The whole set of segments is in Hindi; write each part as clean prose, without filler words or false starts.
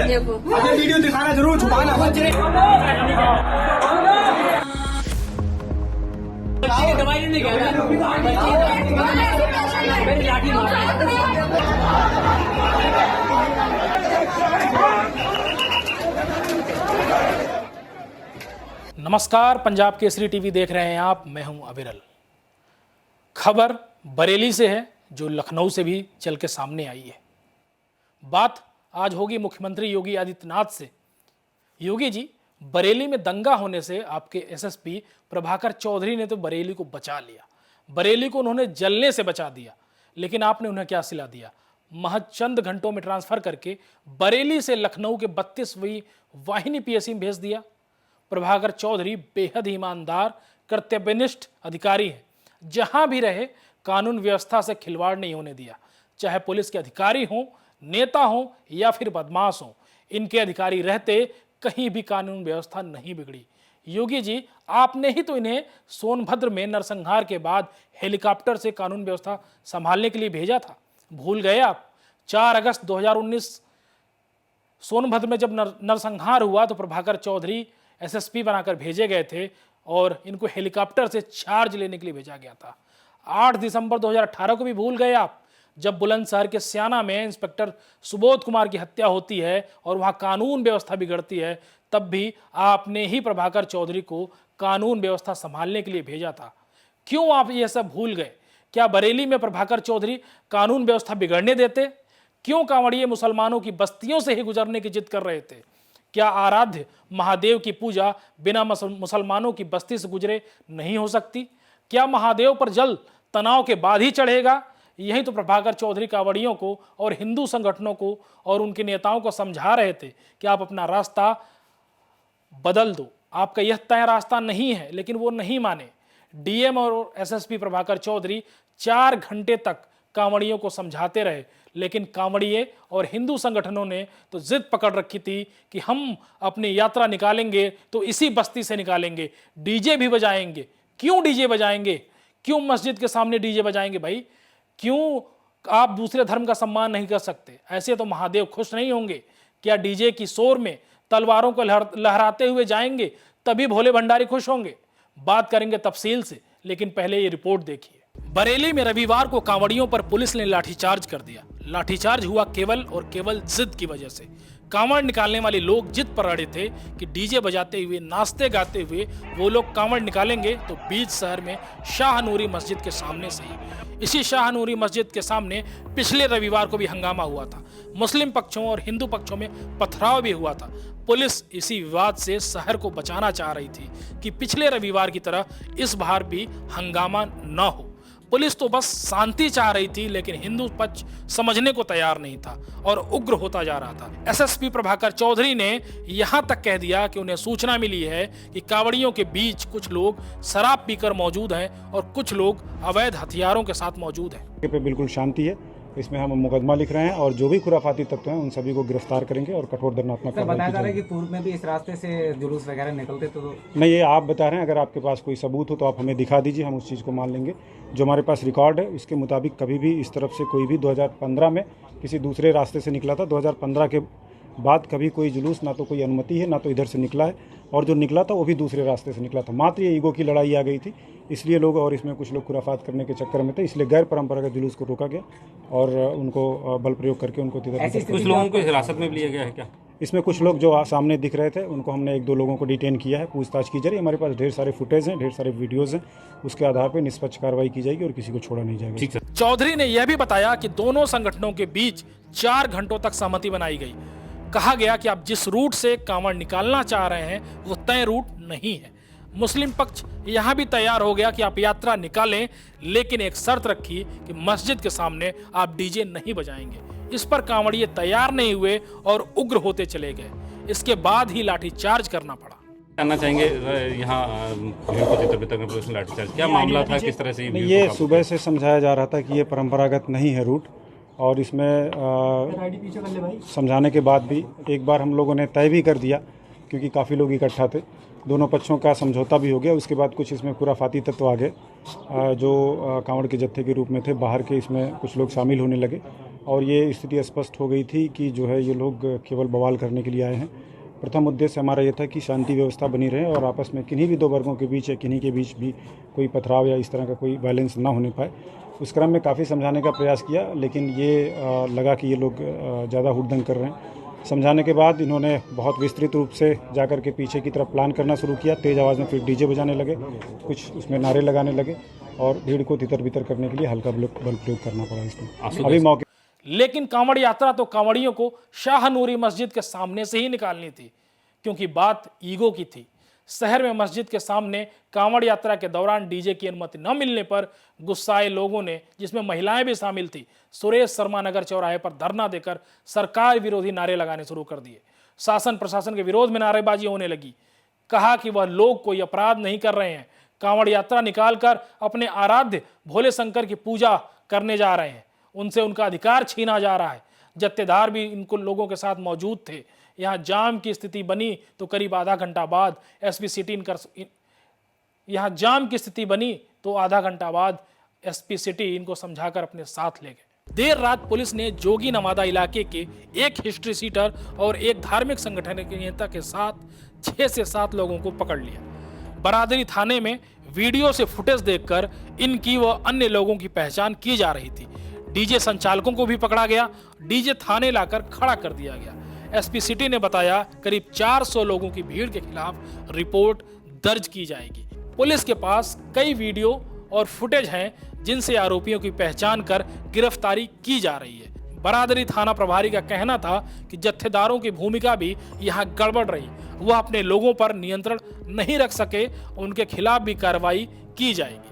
है। अगर वीडियो दिखाना जरूर, छुपाना मत। दवाई नहीं नमस्कार, पंजाब केसरी टीवी देख रहे हैं आप। मैं हूं अविरल। खबर बरेली से है जो लखनऊ से भी चल के सामने आई है। बात आज होगी मुख्यमंत्री योगी आदित्यनाथ से। योगी जी, बरेली में दंगा होने से आपके एसएसपी प्रभाकर चौधरी ने तो बरेली को बचा लिया, बरेली को उन्होंने जलने से बचा दिया, लेकिन आपने उन्हें क्या सिला दिया? महज चंद घंटों में ट्रांसफर करके बरेली से लखनऊ के 32वीं वाहिनी पीएसी में भेज दिया। प्रभाकर चौधरी बेहद ईमानदार, कर्तव्यनिष्ठ अधिकारी हैं। जहां भी रहे कानून व्यवस्था से खिलवाड़ नहीं होने दिया, चाहे पुलिस के अधिकारी हों, नेता हों या फिर बदमाश हों। इनके अधिकारी रहते कहीं भी कानून व्यवस्था नहीं बिगड़ी। योगी जी, आपने ही तो इन्हें सोनभद्र में नरसंहार के बाद हेलीकॉप्टर से कानून व्यवस्था संभालने के लिए भेजा था। भूल गए आप? 4 अगस्त 2019 सोनभद्र में जब नरसंहार हुआ तो प्रभाकर चौधरी एसएसपी बनाकर भेजे गए थे और इनको हेलीकॉप्टर से चार्ज लेने के लिए भेजा गया था। 8 दिसंबर 2018 को भी भूल गए आप, जब बुलंदशहर के स्याना में इंस्पेक्टर सुबोध कुमार की हत्या होती है और वहां कानून व्यवस्था बिगड़ती है, तब भी आपने ही प्रभाकर चौधरी को कानून व्यवस्था संभालने के लिए भेजा था। क्यों आप ये सब भूल गए? क्या बरेली में प्रभाकर चौधरी कानून व्यवस्था बिगड़ने देते? क्यों कांवड़िए मुसलमानों की बस्तियों से ही गुजरने की जिद कर रहे थे? क्या आराध्य महादेव की पूजा बिना मुसलमानों की बस्ती से गुजरे नहीं हो सकती? क्या महादेव पर जल तनाव के बाद ही चढ़ेगा? यही तो प्रभाकर चौधरी कांवड़ियों को और हिंदू संगठनों को और उनके नेताओं को समझा रहे थे कि आप अपना रास्ता बदल दो, आपका यह तय रास्ता नहीं है। लेकिन वो नहीं माने। डीएम और एसएसपी प्रभाकर चौधरी 4 घंटे तक कांवड़ियों को समझाते रहे, लेकिन कांवड़िए और हिंदू संगठनों ने तो जिद पकड़ रखी थी कि हम अपनी यात्रा निकालेंगे तो इसी बस्ती से निकालेंगे, डीजे भी बजाएंगे। क्यों डीजे बजाएंगे? क्यों मस्जिद के सामने डीजे बजाएंगे भाई? क्यों आप दूसरे धर्म का सम्मान नहीं कर सकते? ऐसे तो महादेव खुश नहीं होंगे। क्या डीजे की शोर में तलवारों को लहराते हुए जाएंगे तभी भोले भंडारी खुश होंगे? बात करेंगे तफसील से, लेकिन पहले ये रिपोर्ट देखिए। बरेली में रविवार को कांवड़ियों पर पुलिस ने लाठीचार्ज कर दिया। लाठीचार्ज हुआ केवल और केवल जिद की वजह से। कांवड़ निकालने वाले लोग जिद पर अड़े थे कि डीजे बजाते हुए, नाचते गाते हुए वो लोग कांवड़ निकालेंगे तो बीच शहर में शाह नूरी मस्जिद के सामने से ही। इसी शाह नूरी मस्जिद के सामने पिछले रविवार को भी हंगामा हुआ था। मुस्लिम पक्षों और हिंदू पक्षों में पथराव भी हुआ था। पुलिस इसी विवाद से शहर को बचाना चाह रही थी कि पिछले रविवार की तरह इस बार भी हंगामा न हो। पुलिस तो बस शांति चाह रही थी, लेकिन हिंदू पक्ष समझने को तैयार नहीं था और उग्र होता जा रहा था। एसएसपी प्रभाकर चौधरी ने यहां तक कह दिया कि उन्हें सूचना मिली है कि कांवड़ियों के बीच कुछ लोग शराब पीकर मौजूद हैं और कुछ लोग अवैध हथियारों के साथ मौजूद हैं। पे बिल्कुल शांति है। इसमें हम मुकदमा लिख रहे हैं और जो भी खुराफाती तत्व हैं उन सभी को गिरफ्तार करेंगे और कठोर दंडात्मक कार्रवाई की जाएगी। बताया जा रहा है कि पूर्व में भी इस रास्ते से जुलूस वगैरह निकलते तो नहीं, ये आप बता रहे हैं। अगर आपके पास कोई सबूत हो तो आप हमें दिखा दीजिए, हम उस चीज़ को मान लेंगे। जो हमारे पास रिकॉर्ड है उसके मुताबिक कभी भी इस तरफ से कोई भी 2015 में किसी दूसरे रास्ते से निकला था। 2015 के बाद कभी कोई जुलूस ना तो कोई अनुमति है ना तो इधर से निकला है, और जो निकला था वो भी दूसरे रास्ते से निकला था। मात्र ये ईगो की लड़ाई आ गई थी, इसलिए लोग, और इसमें कुछ लोग खुराफात करने के चक्कर में थे, इसलिए गैर परंपरागत जुलूस को रोका गया और उनको बल प्रयोग करके उनको कुछ लोगों को हिरासत में लिया गया है क्या? इसमें कुछ लोग जो सामने दिख रहे थे उनको हमने 1-2 लोगों को डिटेन किया है, पूछताछ की जा रही है। हमारे पास ढेर सारे फुटेज हैं, ढेर सारे वीडियोज़ हैं, उसके आधार पर निष्पक्ष कार्रवाई की जाएगी और किसी को छोड़ा नहीं जाएगा। चौधरी ने यह भी बताया कि दोनों संगठनों के बीच 4 घंटों तक सहमति बनाई गई। कहा गया कि आप जिस रूट से कांवड़ निकालना चाह रहे हैं वो तय रूट नहीं है। मुस्लिम पक्ष यहां भी तैयार हो गया कि आप यात्रा निकालें, लेकिन एक शर्त रखी कि मस्जिद के सामने आप डीजे नहीं बजाएंगे। इस पर कांवड़िए तैयार नहीं हुए और उग्र होते चले गए। इसके बाद ही लाठीचार्ज करना पड़ा। करना चाहेंगे यहाँ पुलिस ने लाठीचार्ज, क्या मामला था, किस तरह से? ये सुबह से समझाया जा रहा था कि ये परंपरागत नहीं है रूट, और इसमें समझाने के बाद भी एक बार हम लोगों ने तय भी कर दिया, क्योंकि काफ़ी लोग इकट्ठा थे, दोनों पक्षों का समझौता भी हो गया। उसके बाद कुछ इसमें खुराफाती तत्व आ गए जो कांवड़ के जत्थे के रूप में थे, बाहर के इसमें कुछ लोग शामिल होने लगे और ये स्थिति स्पष्ट हो गई थी कि जो है ये लोग केवल बवाल करने के लिए आए हैं। प्रथम उद्देश्य हमारा ये था कि शांति व्यवस्था बनी रहे और आपस में किन्हीं भी दो वर्गों के बीच या किन्हीं के बीच भी कोई पथराव या इस तरह का कोई वायलेंस ना होने पाए। उस क्रम में काफ़ी समझाने का प्रयास किया, लेकिन ये लगा कि ये लोग ज़्यादा हुड़दंग कर रहे हैं। समझाने के बाद इन्होंने बहुत विस्तृत रूप से जाकर के पीछे की तरफ प्लान करना शुरू किया। तेज़ आवाज़ में फिर डीजे बजाने लगे, कुछ उसमें नारे लगाने लगे और भीड़ को तितर बितर करने के लिए हल्का बल प्रयोग करना पड़ा इसमें। अभी मौके लेकिन कांवड़ यात्रा तो कांवड़ियों को शाह नूरी मस्जिद के सामने से ही निकालनी थी, क्योंकि बात ईगो की थी। शहर में मस्जिद के सामने कांवड़ यात्रा के दौरान डीजे की अनुमति न मिलने पर गुस्साए लोगों ने, जिसमें महिलाएं भी शामिल थी, सुरेश शर्मा नगर चौराहे पर धरना देकर सरकार विरोधी नारे लगाने शुरू कर दिए। शासन प्रशासन के विरोध में नारेबाजी होने लगी। कहा कि वह लोग कोई अपराध नहीं कर रहे हैं, कांवड़ यात्रा निकालकर अपने आराध्य भोले शंकर की पूजा करने जा रहे हैं, उनसे उनका अधिकार छीना जा रहा है। जत्थेदार भी इनको लोगों के साथ मौजूद थे। यहाँ जाम की स्थिति बनी तो करीब आधा घंटा बाद एसपी सिटी इनको समझाकर अपने साथ ले गए। देर रात पुलिस ने जोगी नवादा इलाके के एक हिस्ट्री सीटर और एक धार्मिक संगठन के नेता के साथ 6 से 7 लोगों को पकड़ लिया। बरादरी थाने में वीडियो से फुटेज देखकर इनकी व अन्य लोगों की पहचान की जा रही थी। डीजे संचालकों को भी पकड़ा गया। डीजे थाने लाकर खड़ा कर दिया गया। एसपी सिटी ने बताया करीब 400 लोगों की भीड़ के खिलाफ रिपोर्ट दर्ज की जाएगी। पुलिस के पास कई वीडियो और फुटेज हैं जिनसे आरोपियों की पहचान कर गिरफ्तारी की जा रही है। बरादरी थाना प्रभारी का कहना था कि जत्थेदारों की भूमिका भी यहाँ गड़बड़ रही। वह अपने लोगों पर नियंत्रण नहीं रख सके, उनके खिलाफ भी कार्रवाई की जाएगी।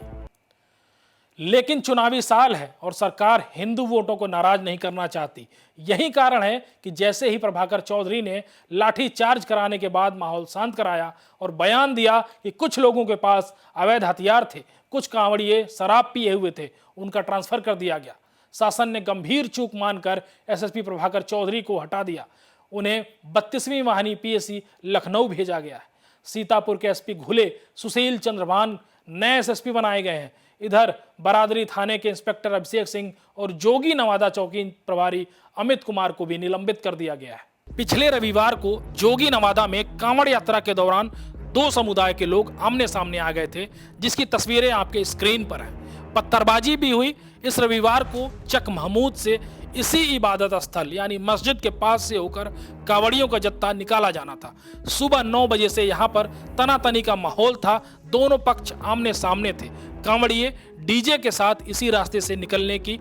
लेकिन चुनावी साल है और सरकार हिंदू वोटों को नाराज नहीं करना चाहती। यही कारण है कि जैसे ही प्रभाकर चौधरी ने लाठी चार्ज कराने के बाद माहौल शांत कराया और बयान दिया कि कुछ लोगों के पास अवैध हथियार थे, कुछ कांवड़िए शराब पिए हुए थे, उनका ट्रांसफर कर दिया गया। शासन ने गंभीर चूक मानकर एसएसपी प्रभाकर चौधरी को हटा दिया। उन्हें 32वीं वाहिनी पीएसी लखनऊ भेजा गया है। सीतापुर के एसपी घुले सुशील चंद्रभान नए एसएसपी बनाए गए हैं। इधर बरादरी थाने के इंस्पेक्टर अभिषेक सिंह और जोगी नवादा चौकी प्रभारी अमित कुमार को भी निलंबित कर दिया गया है। पिछले रविवार को जोगी नवादा में कांवड़ यात्रा के दौरान 2 समुदाय के लोग आमने सामने आ गए थे, जिसकी तस्वीरें आपके स्क्रीन पर हैं। पत्थरबाजी भी हुई। इस रविवार को चक महमूद से इसी इबादत स्थल यानी मस्जिद के पास से होकर कांवड़ियों का जत्था निकाला जाना था। सुबह 9 बजे से यहाँ पर तनातनी का माहौल था। दोनों पक्ष आमने सामने थे। कांवड़िए डीजे के साथ इसी रास्ते से निकलने की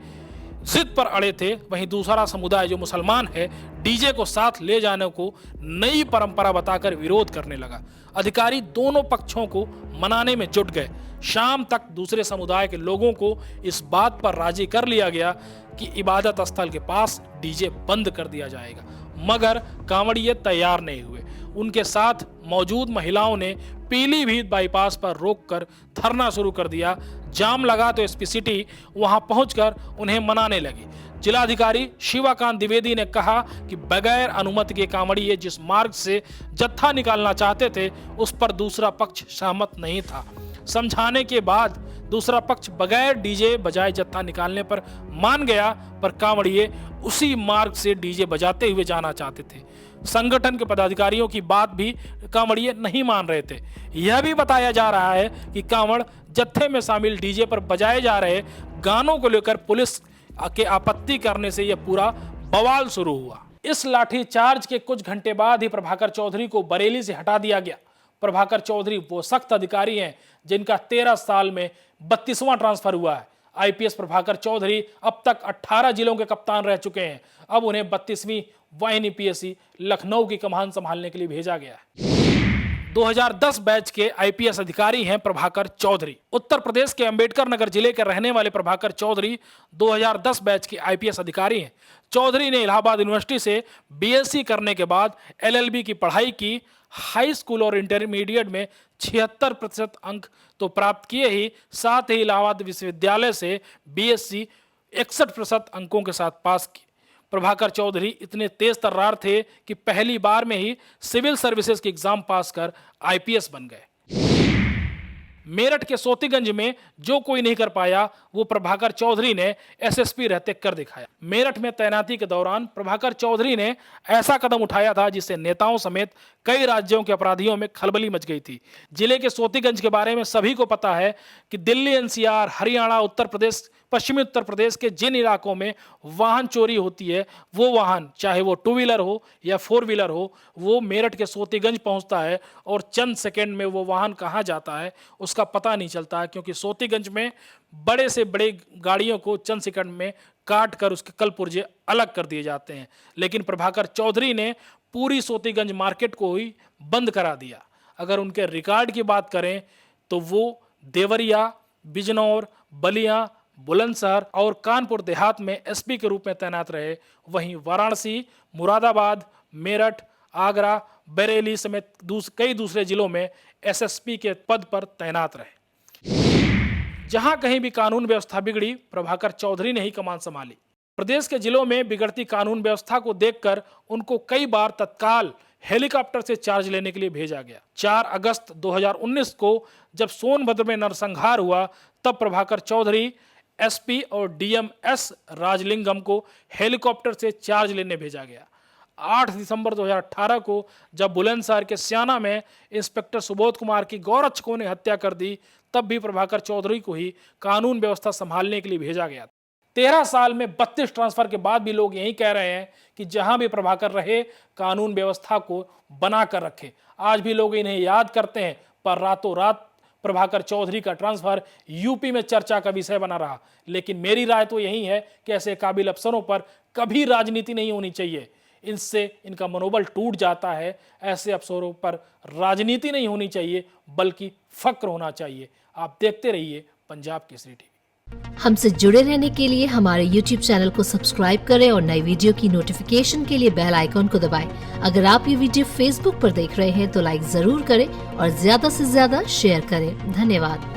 जिद पर अड़े थे। वहीं दूसरा समुदाय जो मुसलमान है, डीजे को साथ ले जाने को नई परंपरा बताकर विरोध करने लगा। अधिकारी दोनों पक्षों को मनाने में जुट गए। शाम तक दूसरे समुदाय के लोगों को इस बात पर राजी कर लिया गया कि इबादत स्थल के पास डीजे बंद कर दिया जाएगा, मगर कांवड़िए तैयार नहीं हुए। उनके साथ मौजूद महिलाओं ने पीलीभीत बाईपास पर रोककर धरना शुरू कर दिया। जाम लगा तो एसपी सिटी वहां पहुंचकर उन्हें मनाने लगे। जिलाधिकारी शिवाकांत द्विवेदी ने कहा कि बगैर अनुमति के कांवड़िए जिस मार्ग से जत्था निकालना चाहते थे, उस पर दूसरा पक्ष सहमत नहीं था। समझाने के बाद दूसरा पक्ष बगैर डीजे बजाए जत्था निकालने पर मान गया, पर कांवड़िए उसी मार्ग से डीजे बजाते हुए जाना चाहते थे। संगठन के पदाधिकारियों की बात भी कांवड़िए नहीं मान रहे थे। यह भी बताया जा रहा है कि कांवड़ जत्थे में शामिल डीजे पर बजाए जा रहे गानों को लेकर पुलिस के आपत्ति करने से यह पूरा बवाल शुरू हुआ। इस लाठी चार्ज के कुछ घंटे बाद ही प्रभाकर चौधरी को बरेली से हटा दिया गया। प्रभाकर चौधरी वो सख्त अधिकारी हैं जिनका 13 साल में 32वां ट्रांसफर हुआ है। आईपीएस प्रभाकर चौधरी अब तक 18 जिलों के कप्तान रह चुके हैं। अब उन्हें 32वीं वाहिनी पीएसी लखनऊ की कमान संभालने के लिए भेजा गया है। 2010 बैच के आईपीएस अधिकारी हैं प्रभाकर चौधरी। उत्तर प्रदेश के अंबेडकर नगर जिले के रहने वाले प्रभाकर चौधरी 2010 बैच के आईपीएस अधिकारी हैं। चौधरी ने इलाहाबाद यूनिवर्सिटी से बीएससी करने के बाद एलएलबी की पढ़ाई की। हाई स्कूल और इंटरमीडिएट में 76% अंक तो प्राप्त किए ही, साथ ही इलाहाबाद विश्वविद्यालय से बीएससी 61% अंकों के साथ पास की। प्रभाकर चौधरी इतने तेज तर्रार थे कि पहली बार में ही सिविल सर्विसेज की एग्जाम पास कर आईपीएस बन गए। मेरठ के सोतीगंज में जो कोई नहीं कर पाया वो प्रभाकर चौधरी ने एसएसपी रहते कर दिखाया। मेरठ में तैनाती के दौरान प्रभाकर चौधरी ने ऐसा कदम उठाया था जिससे नेताओं समेत कई राज्यों के अपराधियों में खलबली मच गई थी। जिले के सोतीगंज के बारे में सभी को पता है कि दिल्ली, एनसीआर, हरियाणा, उत्तर प्रदेश, पश्चिमी उत्तर प्रदेश के जिन इलाकों में वाहन चोरी होती है, वो वाहन चाहे वो 2 व्हीलर हो या 4 व्हीलर हो, वो मेरठ के सोतीगंज पहुंचता है और चंद सेकंड में वो वाहन कहां जाता है उसका पता नहीं चलता है, क्योंकि सोतीगंज में बड़े से बड़े गाड़ियों को चंद सेकंड में काट कर उसके कल पुर्जे अलग कर दिए जाते हैं। लेकिन प्रभाकर चौधरी ने पूरी सोतीगंज मार्केट को ही बंद करा दिया। अगर उनके रिकॉर्ड की बात करें तो वो देवरिया, बिजनौर, बलिया, बुलंदशहर और कानपुर देहात में एसपी के रूप में तैनात रहे। वहीं वाराणसी, मुरादाबाद, मेरठ, आगरा, बरेली समेत कई दूसरे जिलों में एसएसपी के पद पर तैनात रहे। जहां कहीं भी कानून व्यवस्था बिगड़ी, प्रभाकर चौधरी ने ही कमान संभाली। प्रदेश के जिलों में बिगड़ती कानून व्यवस्था को देखकर उनको कई बार तत्काल हेलीकॉप्टर से चार्ज लेने के लिए भेजा गया। 4 अगस्त 2019 को जब सोनभद्र में नरसंहार हुआ, तब प्रभाकर चौधरी, एसपी और डीएम एस राजलिंगम को हेलीकॉप्टर से चार्ज लेने भेजा गया। 8 दिसंबर 2018 को जब बुलंदशहर के स्याना में इंस्पेक्टर सुबोध कुमार की गौरक्षकों ने हत्या कर दी, तब भी प्रभाकर चौधरी को ही कानून व्यवस्था संभालने के लिए भेजा गया। 13 साल में 32 ट्रांसफर के बाद भी लोग यही कह रहे हैं कि जहां भी प्रभाकर रहे कानून व्यवस्था को बना कर रखे। आज भी लोग इन्हें याद करते हैं, पर रातों रात प्रभाकर चौधरी का ट्रांसफर यूपी में चर्चा का विषय बना रहा। लेकिन मेरी राय तो यही है कि ऐसे काबिल अफसरों पर कभी राजनीति नहीं होनी चाहिए। इनसे इनका मनोबल टूट जाता है। ऐसे अफसरों पर राजनीति नहीं होनी चाहिए, बल्कि फक्र होना चाहिए। आप देखते रहिए पंजाब केसरी टीवी। हमसे जुड़े रहने के लिए हमारे YouTube चैनल को सब्सक्राइब करें और नई वीडियो की नोटिफिकेशन के लिए बेल आइकॉन को दबाएं। अगर आप ये वीडियो Facebook पर देख रहे हैं तो लाइक जरूर करें और ज्यादा से ज्यादा शेयर करें। धन्यवाद।